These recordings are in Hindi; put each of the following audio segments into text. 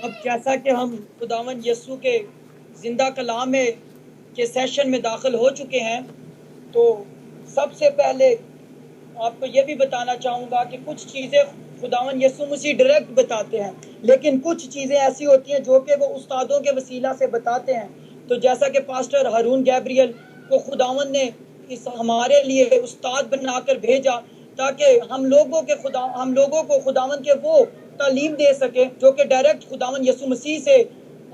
अब जैसा कि हम खुदावन यस्सु के जिंदा कलाम में के सेशन में दाखिल हो चुके हैं, तो सबसे पहले आपको ये भी बताना चाहूँगा कि कुछ चीज़ें खुदावन यस्सु मसीह डायरेक्ट बताते हैं, लेकिन कुछ चीज़ें ऐसी होती हैं जो कि वो उस्तादों के वसीला से बताते हैं। तो जैसा कि पास्टर हारून गैब्रियल को खुदावन ने इस हमारे लिए उस्ताद बनाकर भेजा ताकि हम लोगों को खुदावन के वो तालीम दे सके जो कि डायरेक्ट खुदावन यस्सु मसीह से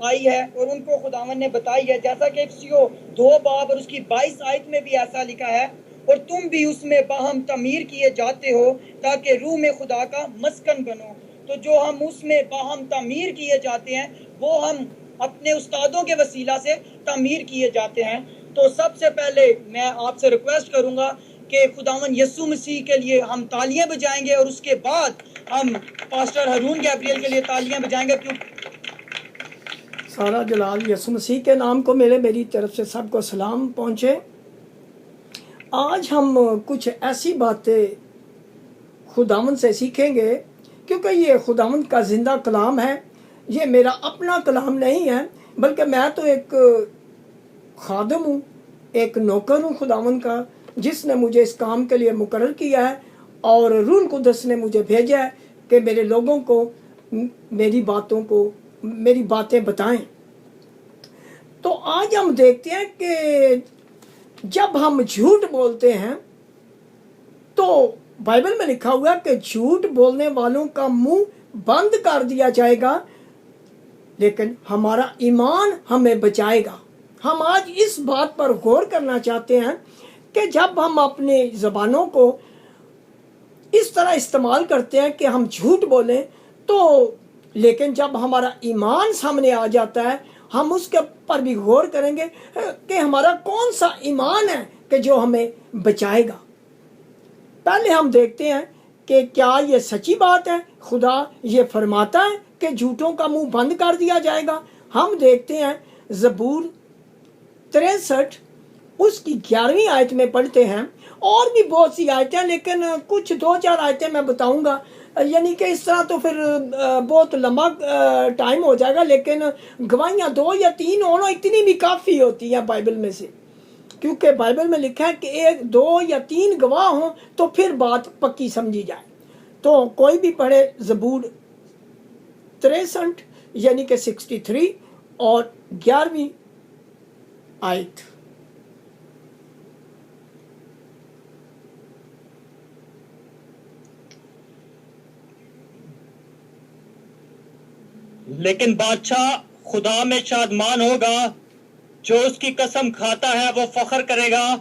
आई है और उनको खुदावन ने बताई है। जैसा कि इफिसियों 2 बाब और उसकी 22 आयत में भी ऐसा लिखा है, और तुम भी उसमें बाहम तमीर किए जाते हो ताकि रूह में खुदा का मस्कन बनो। तो जो हम उसमें बाहम तमीर किए जाते हैं वो हम अपने उस्तादों के वसीला से तमीर किए जाते हैं। तो सबसे पहले मैं आपसे रिक्वेस्ट करूंगा कि खुदावन यस्सु मसीह के लिए हम तालियां बजाएंगे और उसके बाद हम पास्टर हारून गैब्रियल के लिए तालियां बजाएंगे। सारा जलाल यस्सु मसीह के नाम को मेरी तरफ से सबको सलाम पहुँचे। आज हम कुछ ऐसी बातें खुदावन से सीखेंगे क्योंकि ये खुदावन का जिंदा कलाम है। ये मेरा अपना कलाम नहीं है, बल्कि मैं तो एक खादम हूँ, एक नौकर हूँ खुदावन का, जिसने मुझे इस काम के लिए मुकर्रर किया है और रूह कुदस ने मुझे भेजा है कि मेरे लोगों को मेरी बातें बताएं। तो आज हम देखते हैं कि जब हम झूठ बोलते हैं तो बाइबल में लिखा हुआ है कि झूठ बोलने वालों का मुंह बंद कर दिया जाएगा, लेकिन हमारा ईमान हमें बचाएगा। हम आज इस बात पर गौर करना चाहते हैं कि जब हम अपने ज़बानों को इस तरह इस्तेमाल करते हैं कि हम झूठ बोलें, तो लेकिन जब हमारा ईमान सामने आ जाता है हम उसके पर भी गौर करेंगे कि हमारा कौन सा ईमान है कि जो हमें बचाएगा। पहले हम देखते हैं कि क्या ये सच्ची बात है। खुदा ये फरमाता है कि झूठों का मुंह बंद कर दिया जाएगा। हम देखते हैं ज़बूर 63 उसकी 11वीं आयत में पढ़ते हैं, और भी बहुत सी आयतें, लेकिन कुछ 2-4 आयतें मैं बताऊंगा, यानी कि इस तरह तो फिर बहुत लंबा टाइम हो जाएगा, लेकिन गवाहियाँ 2 या 3 होना इतनी भी काफ़ी होती हैं बाइबल में से, क्योंकि बाइबल में लिखा है कि 1, 2 या 3 गवाह हों तो फिर बात पक्की समझी जाए। तो कोई भी पढ़े ज़बूर 63 यानी कि 63 और 11वीं आयत। लेकिन बादशाह खुदा में शादमान होगा, जो उसकी कसम खाता है वो फख्र करेगा,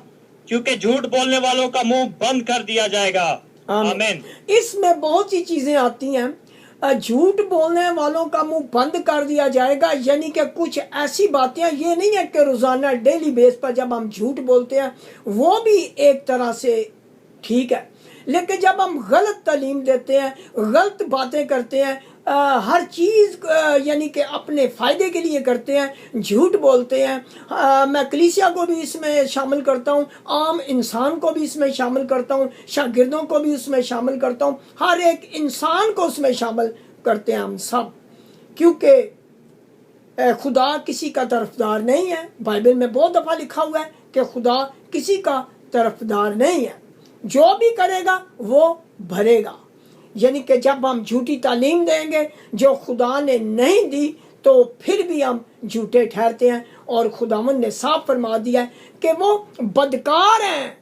क्योंकि झूठ बोलने वालों का मुंह बंद कर दिया जाएगा। आमीन। इसमें बहुत सी चीजें आती हैं। झूठ बोलने वालों का मुंह बंद कर दिया जाएगा, यानी कि कुछ ऐसी बातें, ये नहीं है कि रोजाना डेली बेस पर जब हम झूठ बोलते हैं वो भी एक तरह से ठीक है, लेकिन जब हम गलत तालीम देते हैं, गलत बातें करते हैं, हर चीज़ यानी कि अपने फ़ायदे के लिए करते हैं, झूठ बोलते हैं। मैं कलीसिया को भी इसमें शामिल करता हूँ, आम इंसान को भी इसमें शामिल करता हूँ, शागिर्दों को भी उसमें शामिल करता हूँ, हर एक इंसान को उसमें शामिल करते हैं हम सब, क्योंकि खुदा किसी का तरफदार नहीं है। बाइबल में बहुत दफ़ा लिखा हुआ है कि खुदा किसी का तरफदार नहीं है, जो भी करेगा वो भरेगा। यानी कि जब हम झूठी तालीम देंगे जो खुदा ने नहीं दी तो फिर भी हम झूठे ठहरते हैं, और खुदावन ने साफ फरमा दिया है कि वो बदकार हैं।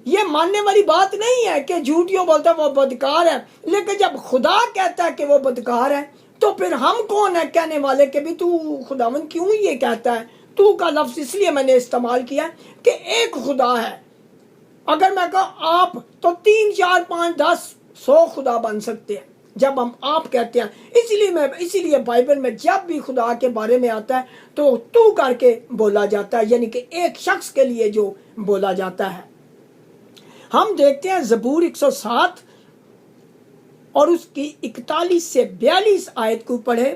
ये मानने वाली बात नहीं है कि झूठियों बोलता वो बदकार है, लेकिन जब खुदा कहता है कि वो बदकार है तो फिर हम कौन है कहने वाले कि भी तू खुदावन क्यों ये कहता है। तू का लफ्ज इसलिए मैंने इस्तेमाल किया कि एक खुदा है। अगर मैं कहूँ आप, तो 3, 4, 5, 10, 100 खुदा बन सकते हैं जब हम आप कहते हैं। इसीलिए बाइबल में जब भी खुदा के बारे में आता है तो तू करके बोला जाता है, यानी कि एक शख्स के लिए जो बोला जाता है। हम देखते हैं ज़बूर 107 और उसकी 41 से 42 आयत को पढ़े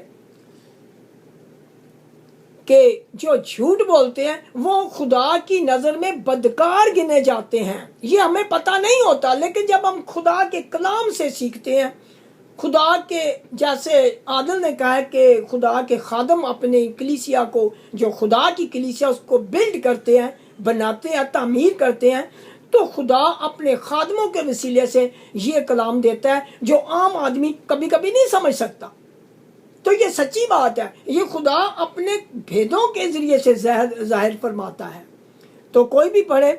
कि जो झूठ बोलते हैं वो खुदा की नज़र में बदकार गिने जाते हैं। ये हमें पता नहीं होता, लेकिन जब हम खुदा के कलाम से सीखते हैं खुदा के, जैसे आदिल ने कहा कि खुदा के खादम अपने कलीसिया को, जो खुदा की कलीसिया उसको बिल्ड करते हैं, बनाते हैं, तामीर करते हैं, तो खुदा अपने खादमों के वसीले से ये कलाम देता है जो आम आदमी कभी कभी नहीं समझ सकता। तो ये सच्ची बात है, ये खुदा अपने भेदों के जरिए से जाहिर फरमाता है। तो कोई भी पढ़े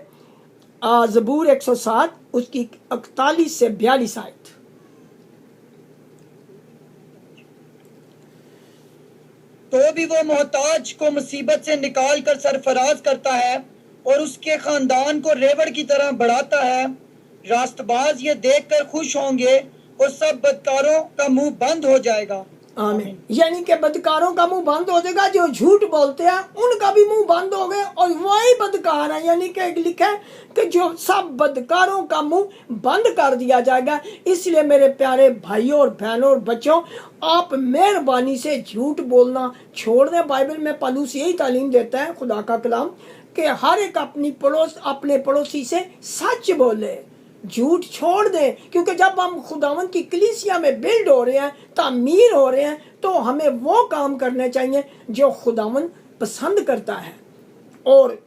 ज़बूर 107 उसकी 41 से 42 आयत। तो भी वो मोहताज को मुसीबत से निकाल कर सरफराज करता है और उसके खानदान को रेवड़ की तरह बढ़ाता है। रास्तबाज ये देखकर खुश होंगे और सब बदकारों का मुंह बंद हो जाएगा। आमीन। यानी कि बदकारों का मुंह बंद हो जाएगा, जो झूठ बोलते हैं उनका भी मुंह बंद हो गए और वही बदकार है, यानी कि लिखा है कि जो सब बदकारों का मुंह बंद कर दिया जाएगा। इसलिए मेरे प्यारे भाइयों और बहनों और बच्चों, आप मेहरबानी से झूठ बोलना छोड़ दें। बाइबल में पौलुस यही तालीम देता है, खुदा का कलाम, कि हर एक अपने पड़ोसी से सच बोले, झूठ छोड़ दें। क्योंकि जब हम खुदावन की कलीसिया में बिल्ड हो रहे हैं, तामीर हो रहे हैं, तो हमें वो काम करने चाहिए जो खुदावन पसंद करता है। और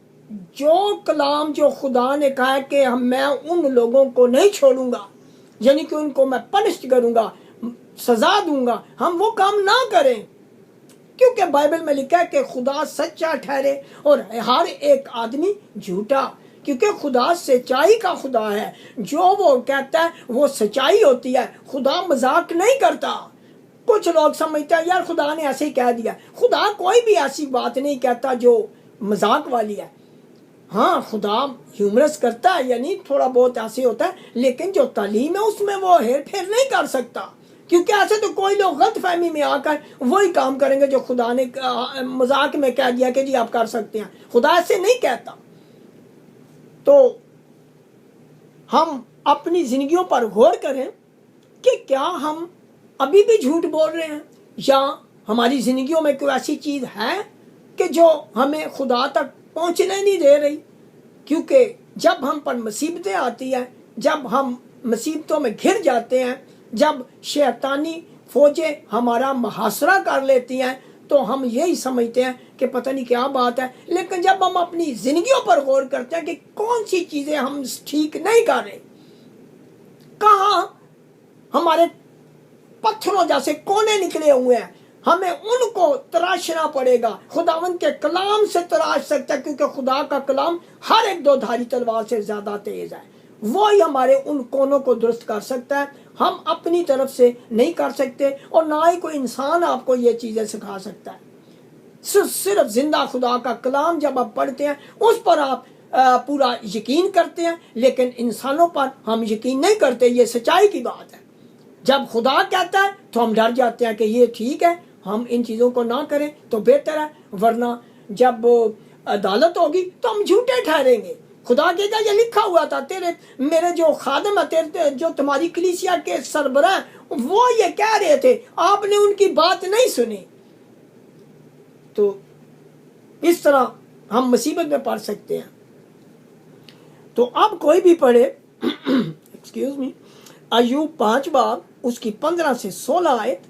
जो कलाम जो खुदा ने कहा है कि मैं उन लोगों को नहीं छोड़ूंगा, यानी कि उनको मैं पनिश करूंगा, सजा दूंगा, हम वो काम ना करें। क्योंकि बाइबल में लिखा है कि खुदा सच्चा ठहरे और हर एक आदमी झूठा, क्योंकि खुदा सच्चाई का खुदा है। जो वो कहता है वो सच्चाई होती है। खुदा मजाक नहीं करता। कुछ लोग समझते हैं यार खुदा ने ऐसे ही कह दिया। खुदा कोई भी ऐसी बात नहीं कहता जो मजाक वाली है। हाँ, खुदा ह्यूमरस करता है, यानी थोड़ा बहुत ऐसे होता है, लेकिन जो तालीम है उसमें वो हेर फेर नहीं कर सकता। क्योंकि ऐसे तो कोई लोग गलत फहमी में आकर वही काम करेंगे जो खुदा ने मजाक में कह दिया कि जी आप कर सकते हैं। खुदा ऐसे नहीं कहता। तो हम अपनी जिंदगियों पर गौर करें कि क्या हम अभी भी झूठ बोल रहे हैं, या हमारी जिंदगियों में कोई ऐसी चीज है कि जो हमें खुदा तक पहुंचने नहीं दे रही। क्योंकि जब हम पर मुसीबतें आती हैं, जब हम मुसीबतों में घिर जाते हैं, जब शैतानी फौजें हमारा मुहासरा कर लेती हैं, तो हम यही समझते हैं कि पता नहीं क्या बात है। लेकिन जब हम अपनी जिंदगियों पर गौर करते हैं कि कौन सी चीजें हम ठीक नहीं कर रहे, कहाँ हमारे पत्थरों जैसे कोने निकले हुए हैं, हमें उनको तराशना पड़ेगा। खुदावंद के कलाम से तराश सकता है, क्योंकि खुदा का कलाम हर एक दो धारी तलवार से ज्यादा तेज है। वो ही हमारे उन कोनों को दुरुस्त कर सकता है। हम अपनी तरफ से नहीं कर सकते, और ना ही कोई इंसान आपको ये चीजें सिखा सकता है। सिर्फ जिंदा खुदा का कलाम जब आप पढ़ते हैं उस पर आप पूरा यकीन करते हैं, लेकिन इंसानों पर हम यकीन नहीं करते। ये सच्चाई की बात है। जब खुदा कहता है तो हम डर जाते हैं कि ये ठीक है, हम इन चीजों को ना करें तो बेहतर है, वरना जब अदालत होगी तो हम झूठे ठहरेंगे। खुदा कहता ये लिखा हुआ था, तेरे मेरे जो खादम है, तेरे जो तुम्हारी कलीसिया के सरबराह, वो ये कह रहे थे, आपने उनकी बात नहीं सुनी। तो इस तरह हम मुसीबत में पड़ सकते हैं। तो अब कोई भी पढ़े एक्सक्यूज मी, अय्यूब 5 बाब उसकी 15 से 16 आयत।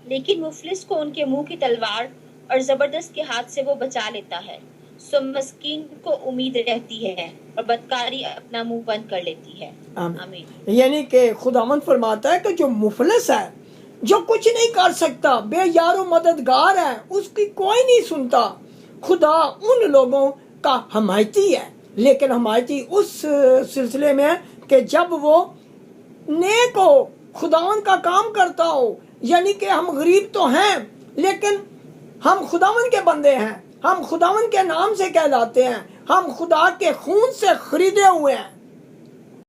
लेकिन मुफलिस को उनके मुंह की तलवार और जबरदस्त के हाथ से वो बचा लेता है। सो मस्कीन को उम्मीद रहती है और बदकारी अपना मुंह बंद कर लेती है। आमीन। यानी कि खुदावंद फरमाता है कि जो मुफलिस है, जो कुछ नहीं कर सकता, बेयारो मददगार है, उसकी कोई नहीं सुनता। खुदा उन लोगों का हमायती है, लेकिन हमायती उस सिलसिले में है कि जब वो नेक हो, खुदावंद का काम करता हो। यानी कि हम गरीब तो हैं, लेकिन हम खुदावंद के बंदे हैं, हम खुदावंद के नाम से कहलाते हैं, हम खुदा के खून से खरीदे हुए हैं।